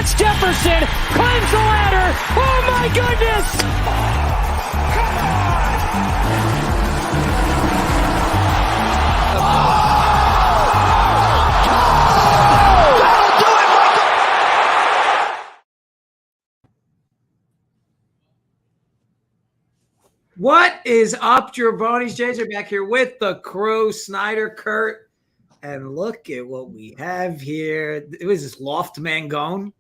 It's Jefferson, climbs the ladder. Oh my goodness! Come on! What is up, Jabronis? JJ back here with the crew, Snyder, Kurt, and look at what we have here. It was this loft Mangone.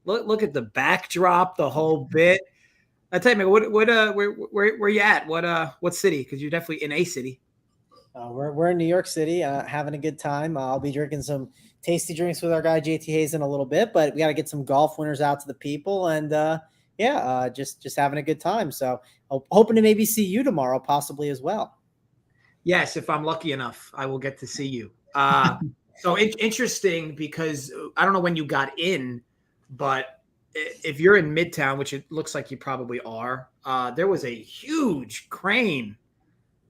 Look at the backdrop, the whole bit. I tell you, man, where you at? What city? Because you're definitely in a city. We're in New York City, having a good time. I'll be drinking some tasty drinks with our guy JT Hayes in a little bit, but we got to get some golf winners out to the people, and just having a good time. So hoping to maybe see you tomorrow, possibly as well. Yes, if I'm lucky enough, I will get to see you. So interesting, because I don't know when you got in, but if you're in Midtown, which it looks like you probably are, there was a huge crane,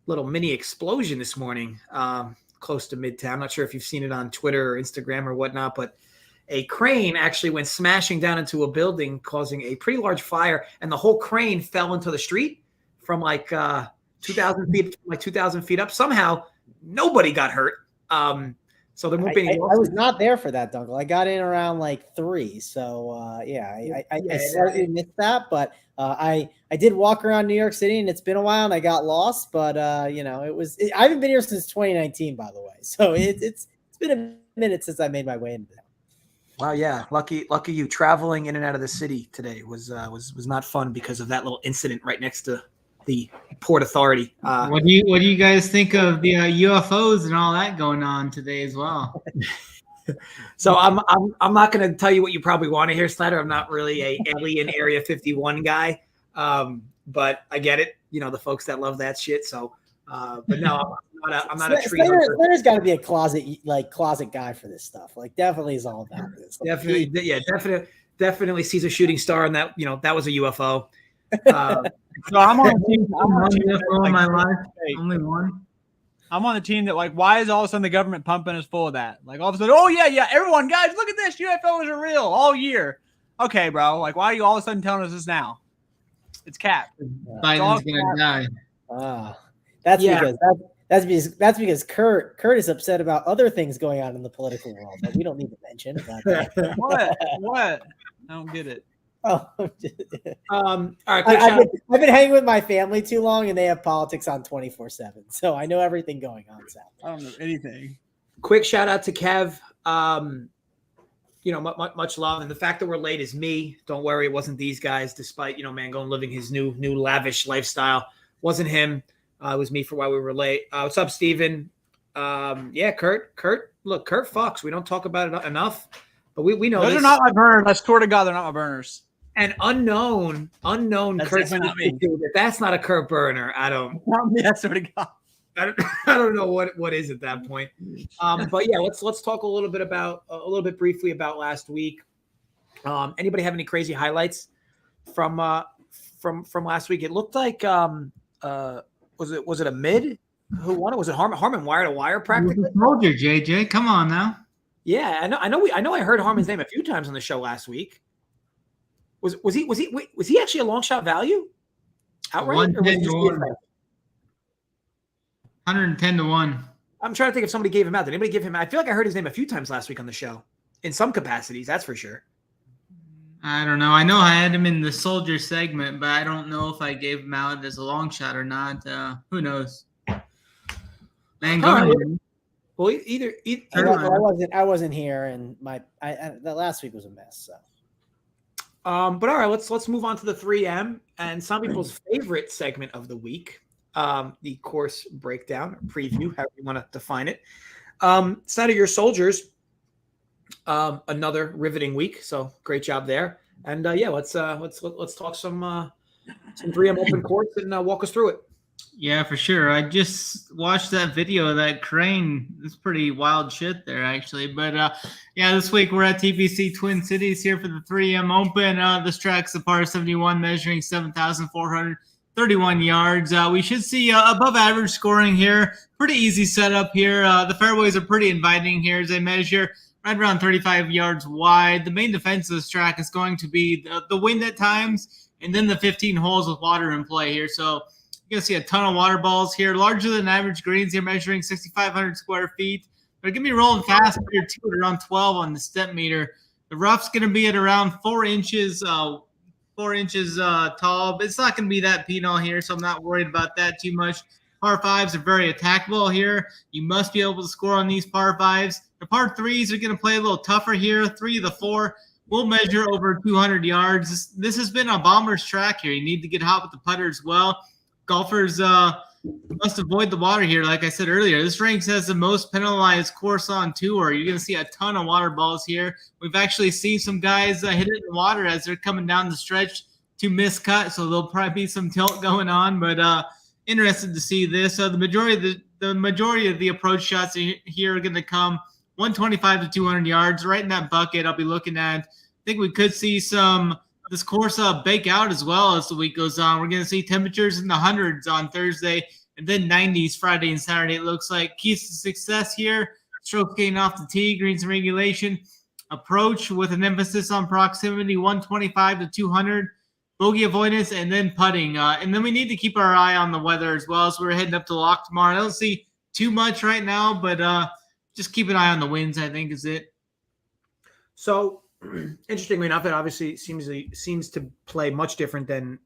little mini explosion this morning close to Midtown. I'm not sure if you've seen it on Twitter or Instagram or whatnot, but a crane actually went smashing down into a building, causing a pretty large fire, and the whole crane fell into the street from like 2,000 feet up. Somehow, nobody got hurt. So there won't be any. I was not there for that, Dunkel. I got in around like 3, so I slightly missed that, but I did walk around New York City, and it's been a while, and I got lost, but I haven't been here since 2019, by the way, so it's been a minute since I made my way into that. Wow, yeah, lucky you. Traveling in and out of the city today was not fun because of that little incident right next to the Port Authority. What do you guys think of the UFOs and all that going on today as well? So I'm not going to tell you what you probably want to hear, Snyder. I'm not really a alien Area 51 guy, but I get it. You know, the folks that love that shit. So, but no, I'm not a tree. Snyder's got to be a closet guy for this stuff. Like, definitely is all about this. Definitely, yeah, definitely sees a shooting star, and that that was a UFO. So I'm on the team. Only one. I'm on the team that, like, why is all of a sudden the government pumping us full of that? Like, all of a sudden, oh yeah, everyone, guys, look at this, UFOs are real all year. Okay, bro, like, why are you all of a sudden telling us this now? It's cap. Biden's gonna die. That's because Kurt is upset about other things going on in the political world that we don't need to mention. What? I don't get it. Oh, all right. I've been hanging with my family too long, and they have politics on 24/7, so I know everything going on. South. I don't know anything. Quick shout out to Kev. Much love, and the fact that we're late is me. Don't worry, it wasn't these guys. Despite Mangone living his new lavish lifestyle, wasn't him. It was me for why we were late. What's up, Steven? Kurt. Look, Kurt fucks. We don't talk about it enough, but we know those this. are not my burners. I swear to God, they're not my burners. And unknown Kurt. That's not a Kurt burner. I don't. I swear to God. I don't know what is at that point. But yeah, let's talk a little bit briefly about last week. Anybody have any crazy highlights from last week? It looked like was it a mid who won it? Was it Harmon wire to wire practically? Told you, JJ. Come on now. Yeah, I know. I heard Harmon's name a few times on the show last week. Was he actually a long shot value? Outright? 110 to 1. I'm trying to think if somebody gave him out. Did anybody give him out? I feel like I heard his name a few times last week on the show. In some capacities, that's for sure. I don't know. I know I had him in the soldier segment, but I don't know if I gave him out as a long shot or not. Who knows? Man, go ahead. Well, either I wasn't here, and that last week was a mess. So, but all right, let's move on to the 3M and some people's favorite segment of the week, the course breakdown, preview, however you want to define it. Side of your soldiers, another riveting week. So great job there. And let's talk some 3M open course and walk us through it. Yeah, for sure. I just watched that video of that crane. It's pretty wild shit there, actually. But, this week we're at TPC Twin Cities here for the 3M Open. This track's a par 71 measuring 7,431 yards. We should see above average scoring here. Pretty easy setup here. The fairways are pretty inviting here as they measure right around 35 yards wide. The main defense of this track is going to be the wind at times, and then the 15 holes with water in play here. So you're going to see a ton of water balls here, larger than average greens here, measuring 6,500 square feet. They're going to be rolling fast here too, at around 12 on the step meter. The rough's going to be at around 4 inches tall. But it's not going to be that penal here, so I'm not worried about that too much. Par 5s are very attackable here. You must be able to score on these par 5s. The par 3s are going to play a little tougher here. 3 of the 4 will measure over 200 yards. This has been a bomber's track here. You need to get hot with the putter as well. Golfers must avoid the water here. Like I said earlier, this ranks as the most penalized course on tour. You're going to see a ton of water balls here. We've actually seen some guys hit it in the water as they're coming down the stretch to miscut, so there'll probably be some tilt going on. But interested to see this. The majority of the approach shots here are going to come 125 to 200 yards, right in that bucket. I'll be looking at. I think we could see this course bake out as well as the week goes on. We're going to see temperatures in the hundreds on Thursday and then 90s Friday and Saturday. It looks like keys to success here: strokes getting off the tee, greens and regulation, approach with an emphasis on proximity, 125 to 200. Bogey avoidance, and then putting. And then we need to keep our eye on the weather as well. So we're heading up to Lock tomorrow. I don't see too much right now, but just keep an eye on the winds, I think, is it. So, interestingly enough, it obviously seems to play much different than,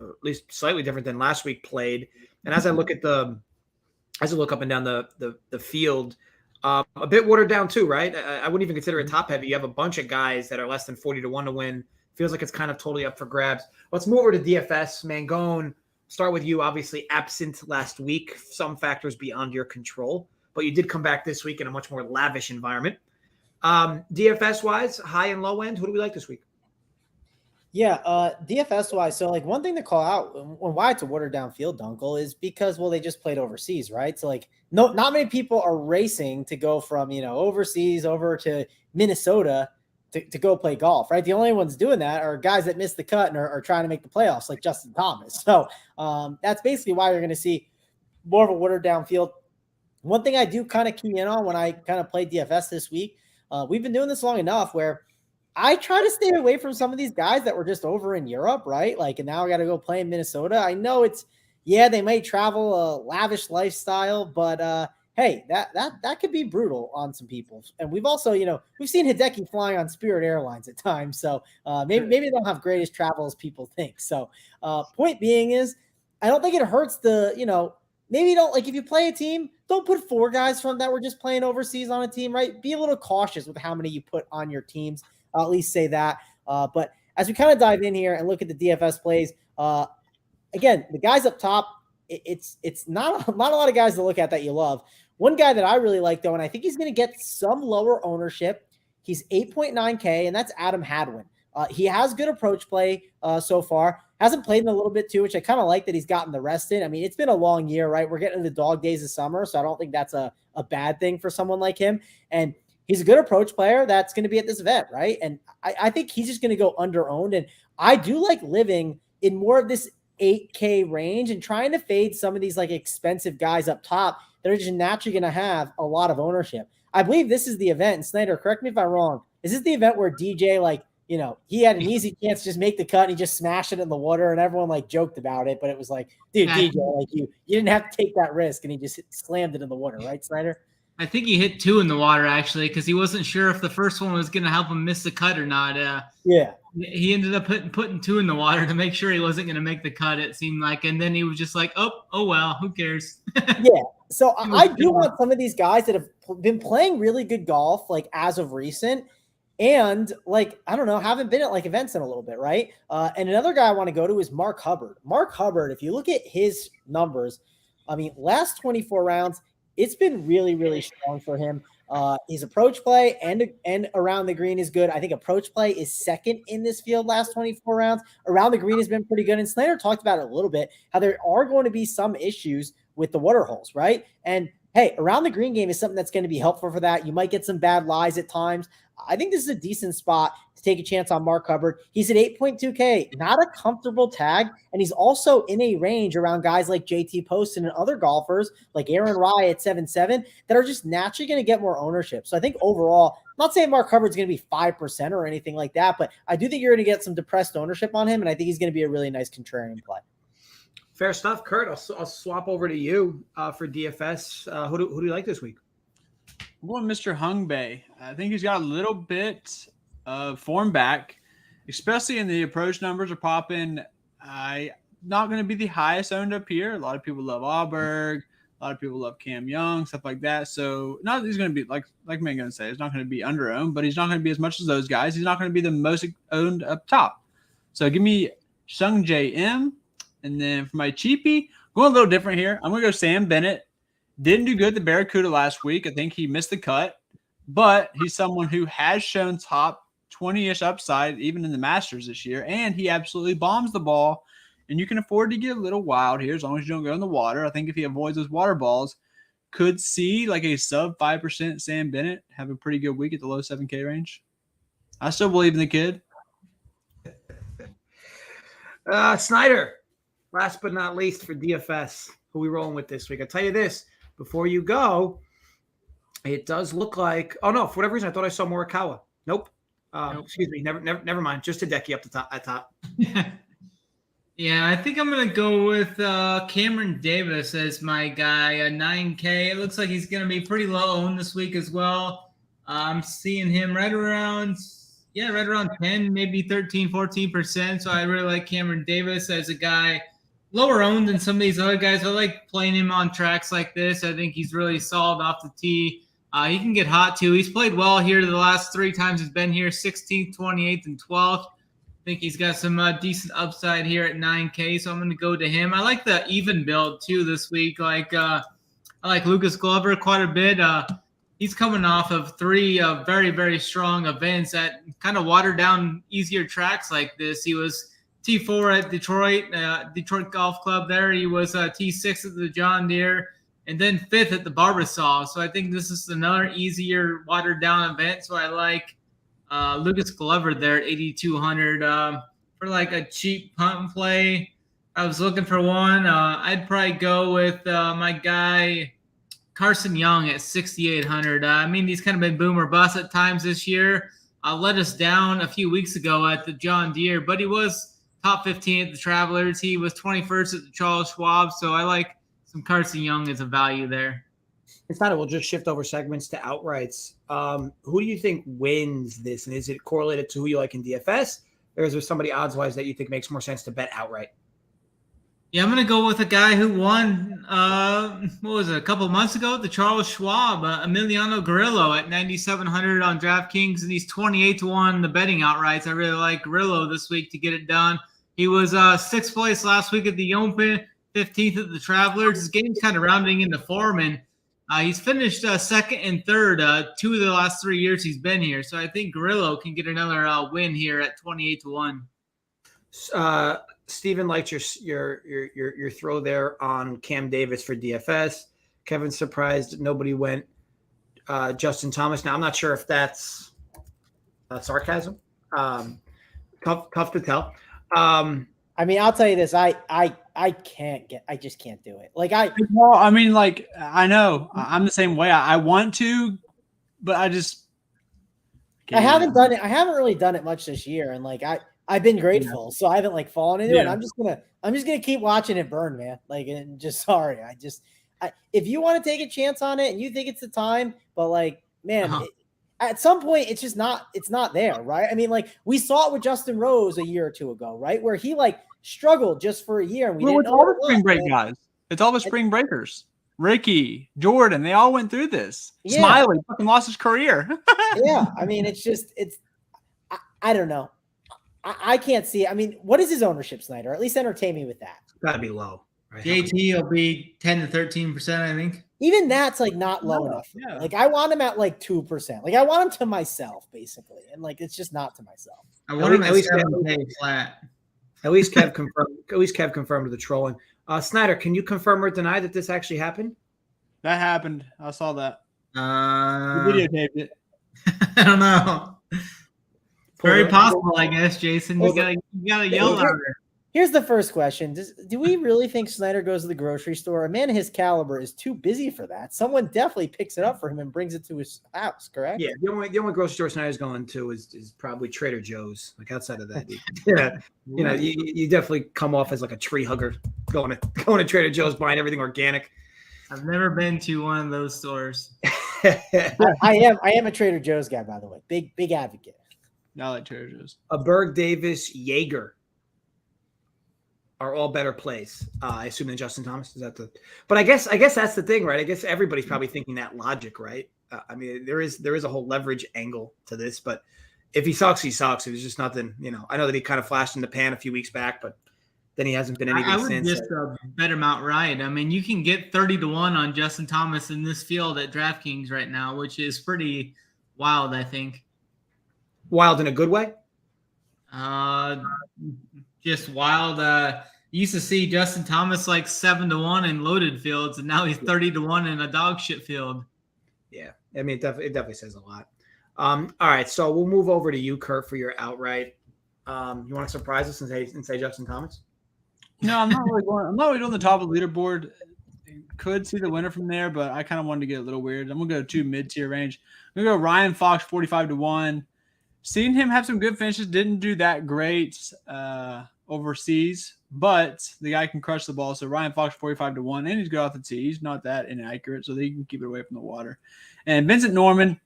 or at least slightly different than last week played. And as I look up and down the field, a bit watered down too, right? I wouldn't even consider it top heavy. You have a bunch of guys that are less than 40 to 1 to win. Feels like it's kind of totally up for grabs. Let's move over to DFS. Mangone, start with you. Obviously absent last week. Some factors beyond your control, but you did come back this week in a much more lavish environment. DFS-wise, high and low end, who do we like this week? Yeah, DFS-wise, so like one thing to call out on why it's a watered down field, Dunkel, is because, well, they just played overseas, right? So like not many people are racing to go from, overseas over to Minnesota to go play golf, right? The only ones doing that are guys that missed the cut and are trying to make the playoffs, like Justin Thomas. So that's basically why you're going to see more of a watered down field. One thing I do kind of key in on when I kind of play DFS this week, we've been doing this long enough where I try to stay away from some of these guys that were just over in Europe, right? Like, and now I got to go play in Minnesota. I know they might travel a lavish lifestyle, but hey, that could be brutal on some people. And we've also, we've seen Hideki flying on Spirit Airlines at times. So maybe they don't have greatest travel as people think. So point being is, I don't think it hurts maybe don't, like, if you play a team, don't put 4 guys from that were just playing overseas on a team, right? Be a little cautious with how many you put on your teams. I'll at least say that. But as we kind of dive in here and look at the DFS plays, again, the guys up top, it's not a lot of guys to look at that you love. One guy that I really like, though, and I think he's going to get some lower ownership, he's 8.9K, and that's Adam Hadwin. He has good approach play so far. Hasn't played in a little bit too, which I kind of like that he's gotten the rest in. I mean, it's been a long year, right? We're getting into the dog days of summer, so I don't think that's a bad thing for someone like him. And he's a good approach player that's going to be at this event, right? And I think he's just going to go under-owned. And I do like living in more of this 8K range and trying to fade some of these like expensive guys up top that are just naturally going to have a lot of ownership. I believe this is the event. And Snyder, correct me if I'm wrong. Is this the event where DJ, he had an easy chance to just make the cut and he just smashed it in the water and everyone joked about it, but it was like, dude, DJ, you didn't have to take that risk and he just slammed it in the water, right, Snyder? I think he hit 2 in the water actually, because he wasn't sure if the first one was going to help him miss the cut or not. Yeah. He ended up putting 2 in the water to make sure he wasn't going to make the cut, it seemed like. And then he was just like, oh well, who cares? Yeah. So I do want some of these guys that have been playing really good golf, as of recent, and I don't know, haven't been at events in a little bit, right? And another guy I want to go to is Mark Hubbard. Mark Hubbard, if you look at his numbers, I mean, last 24 rounds, it's been really, really strong for him. His approach play and around the green is good. I think approach play is second in this field last 24 rounds. Around the green has been pretty good. And Snyder talked about it a little bit, how there are going to be some issues with the water holes, right? And hey, around the green game is something that's going to be helpful for that. You might get some bad lies at times. I think this is a decent spot to take a chance on Mark Hubbard. He's at 8.2K, not a comfortable tag. And he's also in a range around guys like JT Poston and other golfers like Aaron Rye at 7.7 that are just naturally going to get more ownership. So I think overall, not saying Mark Hubbard's going to be 5% or anything like that, but I do think you're going to get some depressed ownership on him, and I think he's going to be a really nice contrarian play. Fair stuff, Kurt. I'll swap over to you for DFS. Who do you like this week? I'm going Mr. Hungbae. I think he's got a little bit of form back, especially in the approach numbers are popping. Not going to be the highest owned up here. A lot of people love Auberg. A lot of people love Cam Young, stuff like that. So not that he's going to be like Mangone said, he's not going to be under owned, but he's not going to be as much as those guys. He's not going to be the most owned up top. So give me Sung J M. And then for my cheapie, going a little different here. I'm going to go Sam Bennett. Didn't do good at the Barracuda last week. I think he missed the cut, but he's someone who has shown top 20-ish upside even in the Masters this year, and he absolutely bombs the ball. And you can afford to get a little wild here as long as you don't go in the water. I think if he avoids those water balls, could see like a sub 5% Sam Bennett have a pretty good week at the low 7K range. I still believe in the kid. Snyder, last but not least for DFS, who we rolling with this week? I'll tell you this, before you go, it does look like, oh no, for whatever reason, I thought I saw Morikawa. Nope. Nope. Excuse me. Never mind. Just Hideki up the top at top. Yeah, I think I'm going to go with Cameron Davis as my guy, 9K. It looks like he's going to be pretty low owned this week as well. I'm seeing him right around 10, maybe 13, 14%. So I really like Cameron Davis as a guy lower owned than some of these other guys. I like playing him on tracks like this. I think he's really solid off the tee. He can get hot too. He's played well here the last 3 times he's been here, 16th, 28th, and 12th. I think he's got some decent upside here at 9K, so I'm going to go to him. I like the even build too this week. I like Lucas Glover quite a bit. He's coming off of 3 very, very strong events at kind of watered down, easier tracks like this. He was T4 at Detroit Golf Club there. He was T6 at the John Deere, and then 5th at the Barbasol. So I think this is another easier, watered down event. So I like Lucas Glover there at 8,200 for like a cheap punt play. I was looking for one. I'd probably go with my guy Carson Young at 6,800. I mean, he's kind of been boom or bust at times this year. Let us down a few weeks ago at the John Deere, but he was top 15 at the Travelers. He was 21st at the Charles Schwab. So I like some Carson Young as a value there. It's not. We'll just shift over segments to outrights. Who do you think wins this? And is it correlated to who you like in DFS? Or is there somebody odds-wise that you think makes more sense to bet outright? Yeah, I'm going to go with a guy who won, a couple months ago at the Charles Schwab, Emiliano Grillo at 9,700 on DraftKings, and he's 28-1 the betting outrights. I really like Grillo this week to get it done. He was 6th place last week at the Open, 15th at the Travelers. His game's kind of rounding into form, and he's finished 2nd and 3rd 2 of the last 3 years he's been here. So I think Grillo can get another win here at 28-1. Steven liked your throw there on Cam Davis for DFS. Kevin's surprised nobody went Justin Thomas. Now I'm not sure if that's sarcasm. Tough to tell. I mean, I'll tell you this. I just can't do it. Well, I mean, like, I know I'm the same way. I want to, but I just I haven't done it. I haven't really done it much this year, and I've been grateful, so I haven't fallen into it. I'm just gonna keep watching it burn, man. And just sorry, if you want to take a chance on it and you think it's the time, but at some point it's just not. It's not there, right? I mean, we saw it with Justin Rose a year or 2 ago, right, where he struggled just for a year. And it's all the spring break guys. It's all the spring breakers. Ricky, Jordan, they all went through this. Yeah. Smiley fucking lost his career. Yeah, I mean, I don't know. I can't see it. I mean, what is his ownership, Snyder? At least entertain me with that. Got to be low. Right? JT will be 10 to 13%, I think. Even that's not low enough. Yeah. I want him at 2%. I want him to myself, basically, and it's just not to myself. I want him at least flat. At least Kev confirmed. At least Kev confirmed the trolling. Snyder, can you confirm or deny that this actually happened? That happened. I saw that. You videotaped it. I don't know. Very possible, I guess, Jason. You gotta yell louder. Here's the first question. Do we really think Snyder goes to the grocery store? A man of his caliber is too busy for that. Someone definitely picks it up for him and brings it to his house, correct? Yeah, the only grocery store Snyder's going to is probably Trader Joe's. Like outside of that, yeah, you definitely come off as like a tree hugger going to Trader Joe's buying everything organic. I've never been to one of those stores. I am a Trader Joe's guy, by the way. Big advocate. Not like Trader Joe's. A Berg Davis Jaeger are all better plays. I assume than Justin Thomas. Is that the? But I guess that's the thing, right? I guess everybody's probably thinking that logic, right? I mean, there is a whole leverage angle to this, but if he sucks, he sucks. It was just nothing. I know that he kind of flashed in the pan a few weeks back, but then he hasn't been anything I would since. just bet him outright. I mean, you can get 30-1 on Justin Thomas in this field at DraftKings right now, which is pretty wild, I think. Wild in a good way? Just wild. You used to see Justin Thomas like 7-1 in loaded fields, and now he's 30-1 in a dog shit field. Yeah, I mean, it definitely says a lot. All right, so we'll move over to you, Kurt, for your outright. You want to surprise us and say Justin Thomas? No, I'm not really doing the top of the leaderboard. Could see the winner from there, but I kind of wanted to get a little weird. I'm gonna go to mid-tier range. I'm gonna go Ryan Fox 45-1. Seen him have some good finishes. Didn't do that great overseas, but the guy can crush the ball. So Ryan Fox 45-1, and he's good off the tee. He's not that inaccurate, so they can keep it away from the water. And Vincent Norman,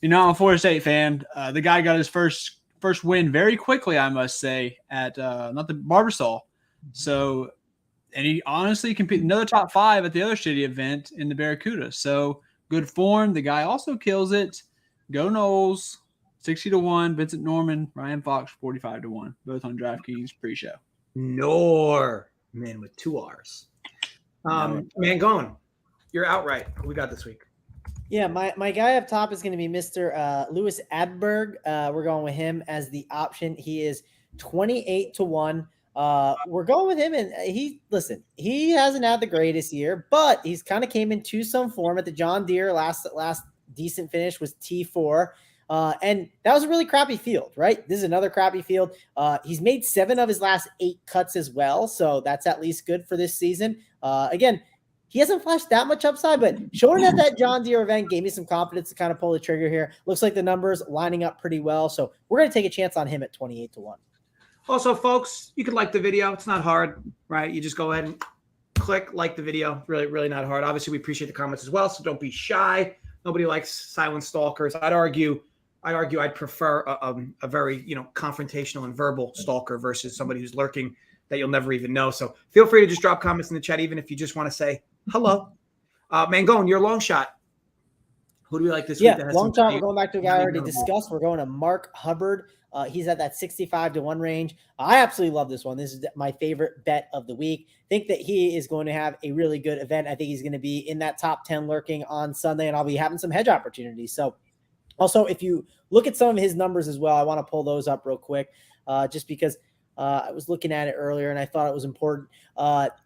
I'm a Florida State fan. The guy got his first win very quickly, I must say, at not the Barbasol. So, and he honestly competed another top 5 at the other shitty event in the Barracuda. So good form. The guy also kills it. Go Knowles. 60-1, Vincent Norman, Ryan Fox, 45-1, both on DraftKings pre-show. Norman with 2 R's. Mangone, you're outright. Who we got this week? Yeah, my guy up top is going to be Mr. Louis Adberg. We're going with him as the option. He is 28-1. We're going with him, and he hasn't had the greatest year, but he's kind of came into some form at the John Deere. Last decent finish was T4. And that was a really crappy field, right? This is another crappy field. He's made 7 of his last 8 cuts as well. So that's at least good for this season. Again, he hasn't flashed that much upside, but showing at that John Deere event gave me some confidence to kind of pull the trigger here. Looks like the numbers lining up pretty well. So we're going to take a chance on him at 28-1. Also, folks, you could like the video. It's not hard, right? You just go ahead and click like the video. Really, really not hard. Obviously, we appreciate the comments as well. So don't be shy. Nobody likes silent stalkers. I'd argue I'd prefer a very, confrontational and verbal stalker versus somebody who's lurking that you'll never even know. So feel free to just drop comments in the chat, even if you just want to say hello. Mangone, your long shot. Who do we like this week? Yeah, long shot. We're going back to a guy I already discussed. We're going to Mark Hubbard. He's at that 65-1 range. I absolutely love this one. This is my favorite bet of the week. Think that he is going to have a really good event. I think he's going to be in that top 10 lurking on Sunday, and I'll be having some hedge opportunities. So also, if you look at some of his numbers as well, I want to pull those up real quick just because I was looking at it earlier and I thought it was important.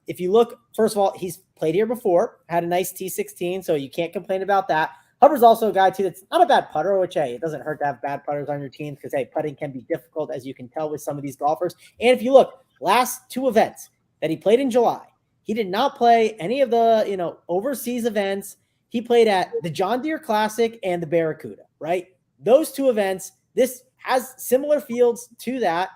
If you look, first of all, he's played here before, had a nice T16, so you can't complain about that. Hubbard's also a guy, too, that's not a bad putter, which, hey, it doesn't hurt to have bad putters on your team because, hey, putting can be difficult, as you can tell with some of these golfers. And if you look, last 2 events that he played in July, he did not play any of the, overseas events. He played at the John Deere Classic and the Barracuda, right? Those 2 events, this has similar fields to that.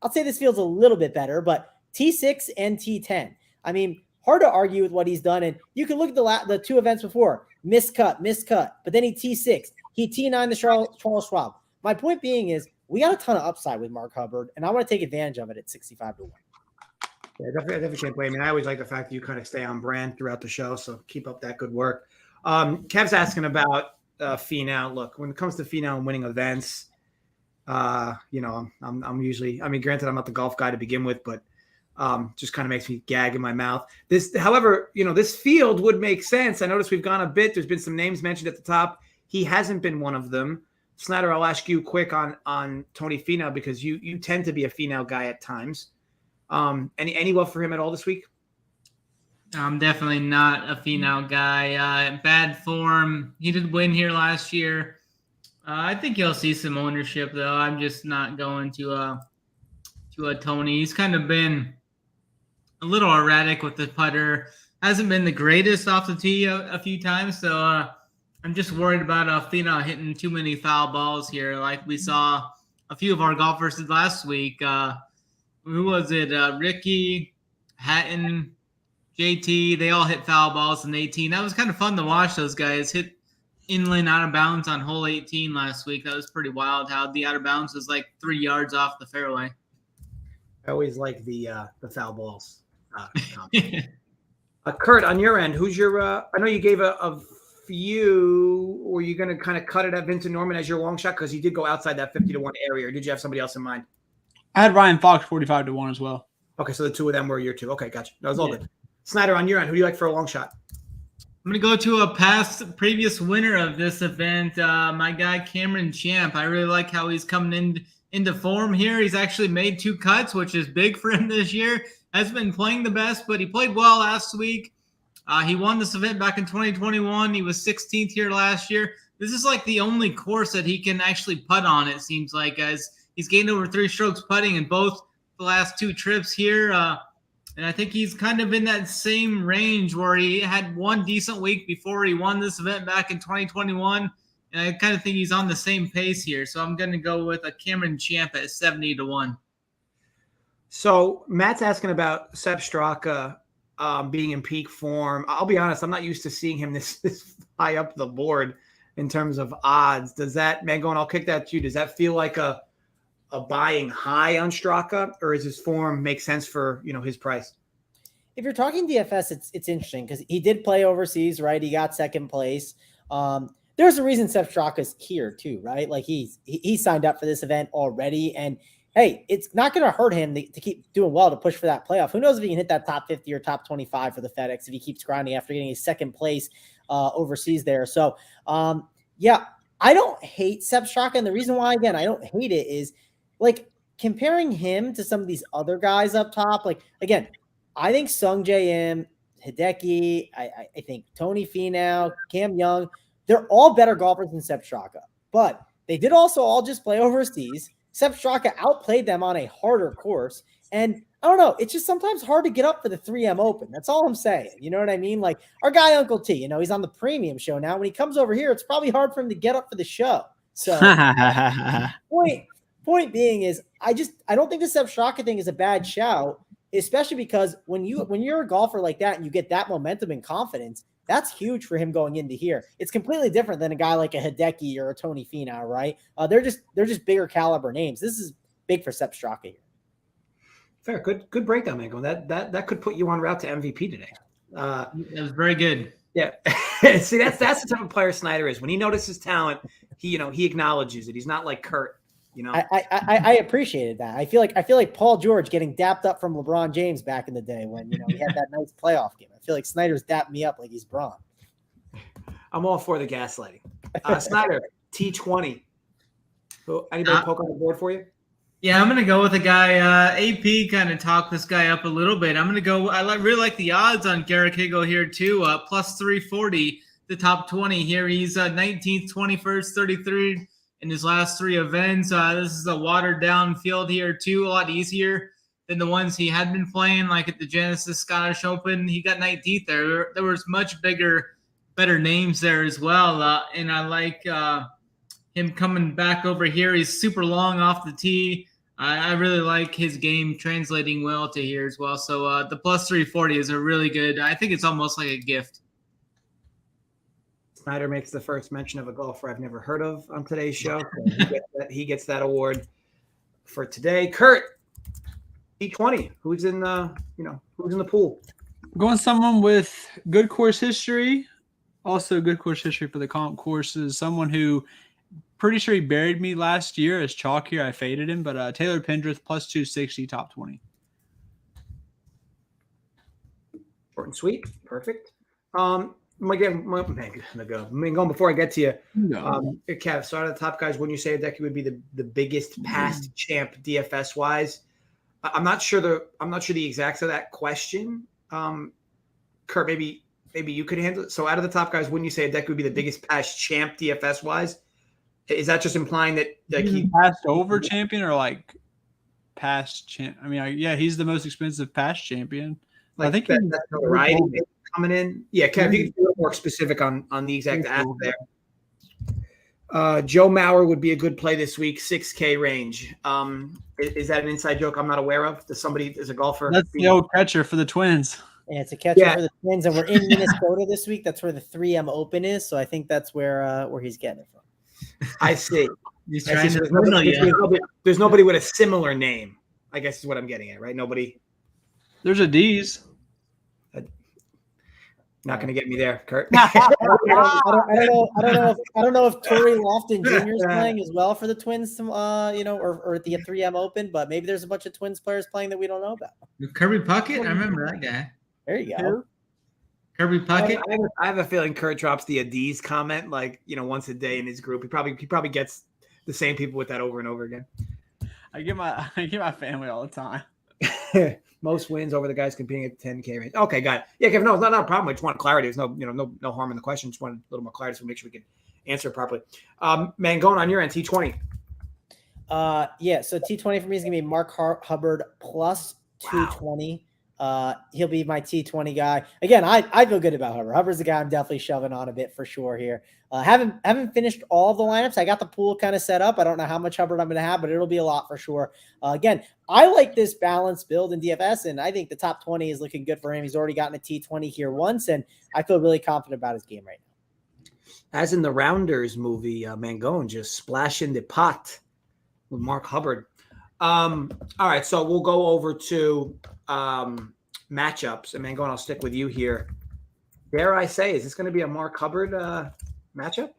I'll say this field's a little bit better, but T6 and T10. I mean, hard to argue with what he's done. And you can look at the 2 events before. Miscut, but then he T6. He T9 the Charles Schwab. My point being is we got a ton of upside with Mark Hubbard, and I want to take advantage of it at 65-1. Yeah, definitely can't blame. I always like the fact that you kind of stay on brand throughout the show, so keep up that good work. Kev's asking about Finau. Look, when it comes to Finau and winning events, I'm usually, granted, I'm not the golf guy to begin with, but just kind of makes me gag in my mouth. However, this field would make sense. I noticed we've gone a bit. There's been some names mentioned at the top. He hasn't been one of them. Snyder, I'll ask you quick on Tony Finau because you tend to be a Finau guy at times. Any love for him at all this week? I'm definitely not a Finau guy. Bad form. He did win here last year. I think you'll see some ownership, though. I'm just not going to a Tony. He's kind of been a little erratic with the putter. Hasn't been the greatest off the tee a few times, so I'm just worried about Finau hitting too many foul balls here, like we saw a few of our golfers did last week. Who was it? Ricky, Hatton, JT. They all hit foul balls in 18. That was kind of fun to watch those guys hit inland out of bounds on hole 18 last week. That was pretty wild how the out of bounds was like 3 yards off the fairway. I always like the foul balls. Kurt, on your end, who's your I know you gave a few. Were you going to kind of cut it at Vincent Norman as your long shot? Because he did go outside that 50-1 area. Or did you have somebody else in mind? I had Ryan Fox 45-1 as well. Okay, so the two of them were your two. Okay, gotcha. That was all good. Snyder, on your end, who do you like for a long shot? I'm going to go to a previous winner of this event, my guy Cameron Champ. I really like how he's coming into form here. He's actually made 2 cuts, which is big for him this year. Hasn't been playing the best, but he played well last week. He won this event back in 2021. He was 16th here last year. This is like the only course that he can actually putt on, it seems like, as he's gained over 3 strokes putting in both the last 2 trips here. And I think he's kind of in that same range where he had one decent week before he won this event back in 2021. And I kind of think he's on the same pace here. So I'm going to go with a Cameron Champ at 70-1. So Matt's asking about Sepp Straka being in peak form. I'll be honest, I'm not used to seeing him this high up the board in terms of odds. Does that, Mangone, I'll kick that to you. Does that feel like a buying high on Straka, or is his form make sense for, his price? If you're talking DFS, it's interesting because he did play overseas, right? He got second place. There's a reason Sepp Straka's here too, right? Like he signed up for this event already, and hey, it's not going to hurt him to keep doing well to push for that playoff. Who knows if he can hit that top 50 or top 25 for the FedEx if he keeps grinding after getting a second place overseas there. So, yeah, I don't hate Sepp Straka, and the reason why, again, I don't hate it is like comparing him to some of these other guys up top. Like, again, I think Sung J M, Hideki, I think Tony Finau, Cam Young, they're all better golfers than Sepp Straka, but they did also all just play overseas. Sepp Straka outplayed them on a harder course. And I don't know, it's just sometimes hard to get up for the 3M Open. That's all I'm saying. You know what I mean? Like our guy, Uncle T, he's on the premium show now. When he comes over here, it's probably hard for him to get up for the show. So point being is I don't think the Sepp Straka thing is a bad shout, especially because when you're a golfer like that and you get that momentum and confidence, that's huge for him going into here. It's completely different than a guy like a Hideki or a Tony Finau, right? They're just bigger caliber names. This is big for Sepp Straka here. Fair, good breakdown, Mango. That could put you on route to MVP today. That was very good. Yeah. See, that's the type of player Snyder is. When he notices talent, he acknowledges it. He's not like Kurt. I appreciated that. I feel like Paul George getting dapped up from LeBron James back in the day when he had that nice playoff game. I feel like Snyder's dapped me up like he's Braun. I'm all for the gaslighting. Snyder, T20. Anybody poke on the board for you? Yeah, I'm going to go with a guy. AP kind of talked this guy up a little bit. I'm going to go. Really like the odds on Garrick Higgo here too. Plus 340, the top 20 here. He's 19th, 21st, 33rd in his last 3 events. This is a watered down field here too. A lot easier than the ones he had been playing, like at the Genesis Scottish Open. He got 19th there. There was much better names there as well. And I like him coming back over here. He's super long off the tee. I really like his game translating well to here as well. So the plus 340 is a really good, I think it's almost like a gift. Snyder makes the first mention of a golfer I've never heard of on today's show. He gets that award for today. Kurt, T20, who's in the pool? I'm going someone with good course history, also good course history for the comp courses. Someone who pretty sure he buried me last year as chalk here. I faded him, but Taylor Pendrith plus 260 top 20. Short and sweet, perfect. Again, Mangone, before I get to you, Kev, so out of the top guys, wouldn't you say Hideki would be the biggest past champ DFS wise? I'm not sure the exacts of that question. Kurt, maybe you could handle it. So out of the top guys, wouldn't you say Hideki would be the biggest past champ DFS wise? Is that just implying that he passed over champion or like past champ? I mean, yeah, he's the most expensive past champion. Like I think that's notoriety coming in. Yeah, Kev, you can be a little more specific on the exact app there. Joe Mauer would be a good play this week, 6K range. Is that an inside joke I'm not aware of? Is a golfer? That's the old catcher for the Twins. And it's a catcher for the Twins, and we're in Minnesota this week. That's where the 3M Open is, so I think that's where he's getting it from. I see. He's trying to there's nobody with a similar name, I guess is what I'm getting at, right? Nobody. There's a D's. Not going to get me there, Kurt. I don't know if Torrey Lofton Jr. is playing as well for the Twins, or at the 3M Open, but maybe there's a bunch of Twins players playing that we don't know about. Kirby Puckett, I remember that guy. There you go. Kirby Puckett. I have a feeling Kurt drops the Adiz comment once a day in his group. He probably gets the same people with that over and over again. I get my family all the time. Most wins over the guys competing at the 10K range. Okay, got it. Yeah, Kevin, no, it's not a problem. I just want clarity. There's no harm in the question. Just want a little more clarity so we make sure we can answer it properly. Mangone on your end, T20. Yeah, so T20 for me is going to be Mark Hubbard plus 220. He'll be my T20 guy. Again, I feel good about Hubbard. Hubbard's the guy I'm definitely shoving on a bit for sure here. Haven't finished all the lineups. I got the pool kind of set up. I don't know how much Hubbard I'm going to have, but it'll be a lot for sure. Again, I like this balanced build in DFS, and I think the top 20 is looking good for him. He's already gotten a T20 here once, and I feel really confident about his game right now. As in the Rounders movie, Mangone just splashing the pot with Mark Hubbard. All right, so we'll go over to matchups. And Mangone, I'll stick with you here. Dare I say, is this going to be a Mark Hubbard matchup?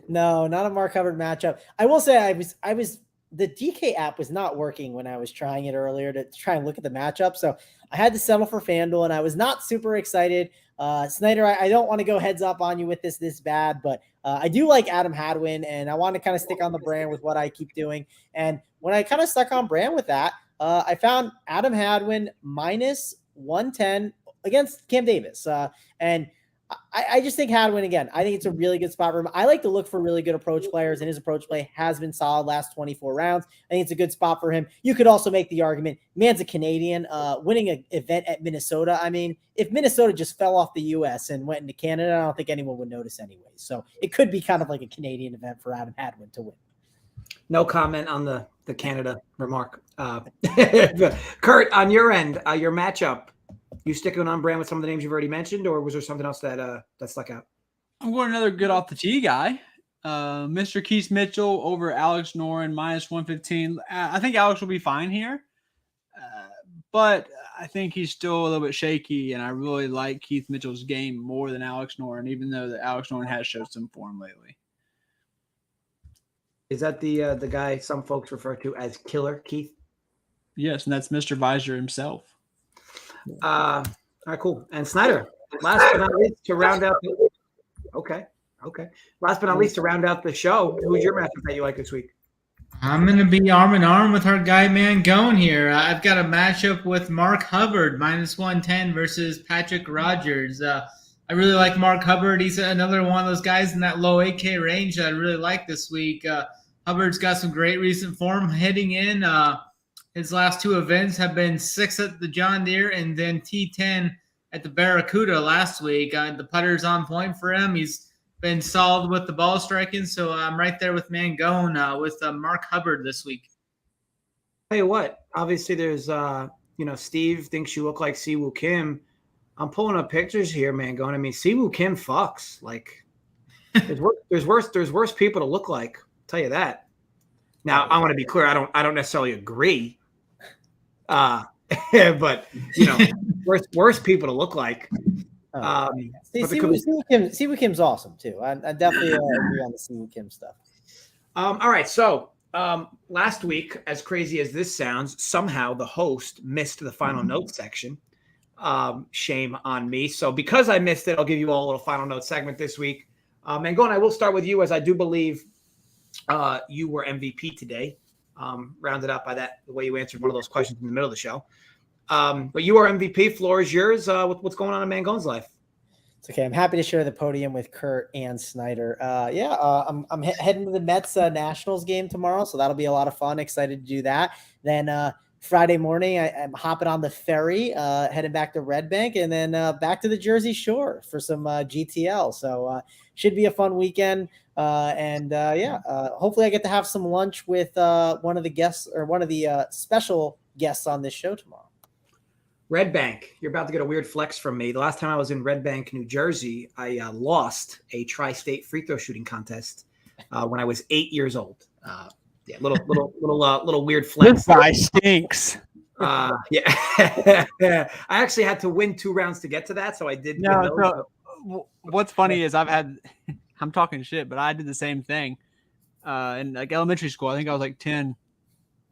No, not a Mark Hubbard matchup. I will say I was the DK app was not working when I was trying it earlier to try and look at the matchup. So I had to settle for FanDuel, and I was not super excited. Snyder, I don't want to go heads up on you with this bad, but I do like Adam Hadwin, and I want to kind of stick on the brand with what I keep doing. And when I kind of stuck on brand with that, I found Adam Hadwin minus 110 against Cam Davis. And I just think Hadwin, again, I think it's a really good spot for him. I like to look for really good approach players, and his approach play has been solid last 24 rounds. I think it's a good spot for him. You could also make the argument, man's a Canadian, winning an event at Minnesota. I mean, if Minnesota just fell off the U.S. and went into Canada, I don't think anyone would notice anyway. So it could be kind of like a Canadian event for Adam Hadwin to win. No comment on the Canada remark. Kurt, on your end, your matchup, you sticking on brand with some of the names you've already mentioned, or was there something else that stuck out? I'm going another good off the tee guy. Mr. Keith Mitchell over Alex Noren minus 115. I think Alex will be fine here, but I think he's still a little bit shaky, and I really like Keith Mitchell's game more than Alex Noren, even though that Alex Noren has showed some form lately. Is that the guy some folks refer to as Killer Keith? Yes, and that's Mr. Visor himself. All right, cool. And Snyder, last but not least, to round out the Last but not least, to round out the show, who's your matchup that you like this week? I'm going to be arm in arm with our guy Mangone here. I've got a matchup with Mark Hubbard, minus 110 versus Patrick Rogers. I really like Mark Hubbard. He's another one of those guys in that low 8K range that I really like this week. Hubbard's got some great recent form heading in. His last two events have been 6 at the John Deere and then T10 at the Barracuda last week. The putter's on point for him. He's been solid with the ball striking, so I'm right there with Mangone with Mark Hubbard this week. Tell you what, obviously there's, Steve thinks you look like Siwoo Kim. I'm pulling up pictures here, Mangone. I mean, Siwoo Kim fucks. Like, there's worse people to look like. I'll tell you that. Now, I want to be clear. I don't necessarily agree. But worse people to look like. Siwoo Kim's awesome too. I definitely agree on the Siwoo Kim stuff. All right, so last week, as crazy as this sounds, somehow the host missed the final notes section. Shame on me. So because I missed it, I'll give you all a little final note segment this week. Mangone, I will start with you, as I do believe you were MVP today. Rounded out by the way you answered one of those questions in the middle of the show. But you are MVP. Floor is yours. What's going on in Mangone's life? It's okay. I'm happy to share the podium with Kurt and Snyder. I'm heading to the Mets Nationals game tomorrow, so that'll be a lot of fun. Excited to do that. Then Friday morning, I'm hopping on the ferry, heading back to Red Bank, and then back to the Jersey Shore for some GTL. So should be a fun weekend. Hopefully I get to have some lunch with one of the guests or one of the special guests on this show tomorrow. Red Bank, you're about to get a weird flex from me. The last time I was in Red Bank, New Jersey, I lost a tri-state free throw shooting contest when I was 8 years old. Little weird flex. This guy stinks. I actually had to win 2 rounds to get to that, so I did. What's funny is I'm talking shit, but I did the same thing in like elementary school. I think I was like 10.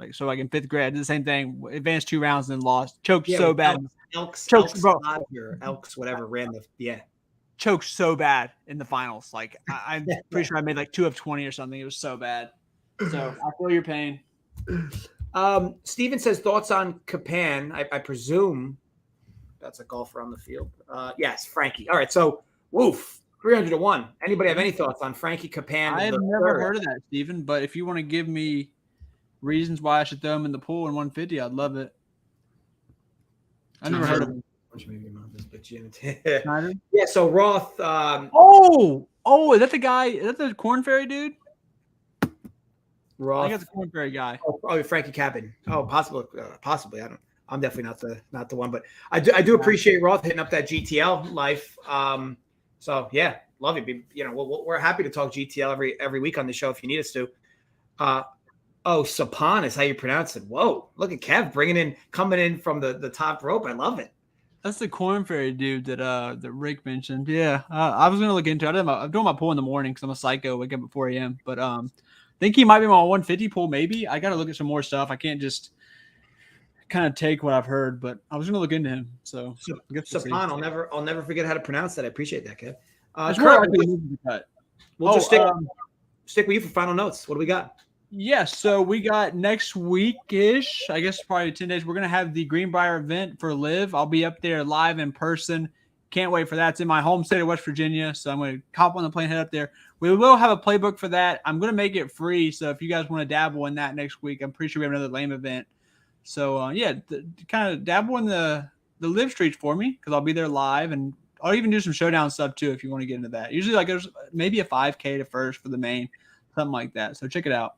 In 5th grade, I did the same thing. Advanced 2 rounds and then lost. Choked so bad. Elks, whatever ran the choked so bad in the finals. Like I'm pretty sure I made like 2 of 20 or something. It was so bad. So I feel your pain. Steven says thoughts on Capan. I presume that's a golfer on the field. Yes, Frankie. All right, so 300-1. Anybody have any thoughts on Frankie Capan? I have never heard of that, Steven, but if you want to give me reasons why I should throw him in the pool in 150, I'd love it. I never heard of him. Snyder? Yeah, so Roth. Is that the guy? Is that the Corn Fairy dude? Roth. I think that's the Corn Fairy guy. Oh, Frankie Cabin. Oh, possibly. I'm definitely not the one, but I do appreciate Roth hitting up that GTL life. So yeah, love it. We're happy to talk GTL every week on the show if you need us to. Sapan is how you pronounce it. Whoa, look at Kev coming in from the top rope. I love it. That's the Corn Fairy dude that Rick mentioned. Yeah, I was gonna look into it. I'm doing my pool in the morning because I'm a psycho. Wake up at 4 a.m. But I think he might be my 150 pool. Maybe I got to look at some more stuff. I can't just kind of take what I've heard. But I was gonna look into him. So Sapan, I'll never forget how to pronounce that. I appreciate that, Kev. We'll just stick with you for final notes. What do we got? Yes, so we got next week-ish, I guess probably 10 days, we're going to have the Greenbrier event for Live. I'll be up there live in person. Can't wait for that. It's in my home state of West Virginia, so I'm going to hop on the plane, head up there. We will have a playbook for that. I'm going to make it free, so if you guys want to dabble in that next week, I'm pretty sure we have another lame event. So, kind of dabble in the Live streets for me because I'll be there live, and I'll even do some showdown stuff too if you want to get into that. Usually, there's maybe a 5K to first for the main, something like that. So check it out.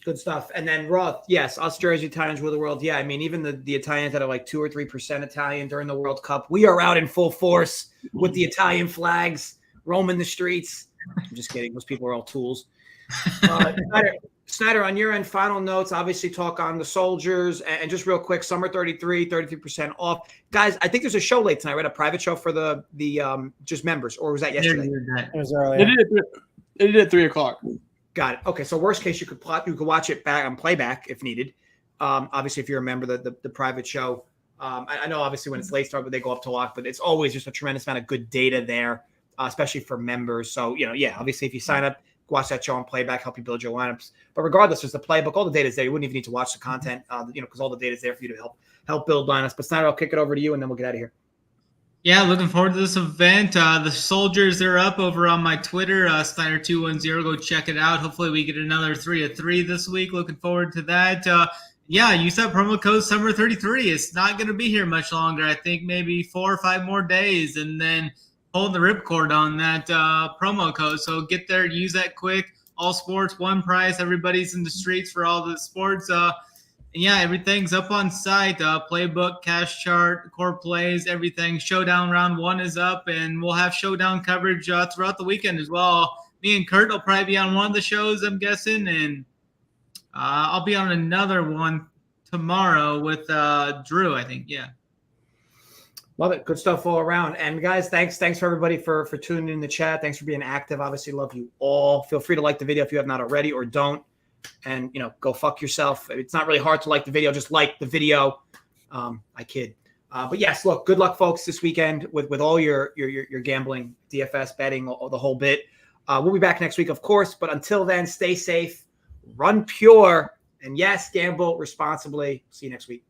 Good stuff. And then Roth, yes, us Jersey Italians rule the world. Yeah, I mean, even the Italians that are like 2 or 3% Italian during the World Cup, we are out in full force with the Italian flags roaming the streets. I'm just kidding. Those people are all tools. Snyder, on your end, final notes, obviously talk on the soldiers and just real quick, Summer 33% off. Guys, I think there's a show late tonight, right? A private show for the just members, or was that yesterday? It was earlier. They did it at 3:00. Got it. Okay, so worst case, you could watch it back on playback if needed. Obviously, if you're a member of the private show, I know obviously when it's late start, but they go up to lock, but it's always just a tremendous amount of good data there, especially for members. So obviously if you sign up, watch that show on playback, help you build your lineups. But regardless, there's the playbook, all the data is there. You wouldn't even need to watch the content, because all the data is there for you to help build lineups. But Snyder, I'll kick it over to you, and then we'll get out of here. Yeah, looking forward to this event. The soldiers are up over on my Twitter, Snyder210. Go check it out. Hopefully we get another 3 of 3 this week. Looking forward to that. Use that promo code Summer33. It's not going to be here much longer. I think maybe 4 or 5 more days, and then hold the ripcord on that promo code. So get there, use that quick. All sports, one price. Everybody's in the streets for all the sports. Everything's up on site. Playbook, cash chart, core plays, everything. Showdown round 1 is up, and we'll have showdown coverage throughout the weekend as well. Me and Kurt will probably be on one of the shows, I'm guessing, and I'll be on another one tomorrow with Drew, I think. Yeah. Love it. Good stuff all around. And guys, thanks for everybody for tuning in the chat. Thanks for being active. Obviously, love you all. Feel free to like the video if you have not already, or don't. And go fuck yourself. It's not really hard to like the video. Just like the video. I kid. But yes, look, good luck, folks, this weekend with all your gambling, DFS, betting, the whole bit. We'll be back next week, of course. But until then, stay safe, run pure, and yes, gamble responsibly. See you next week.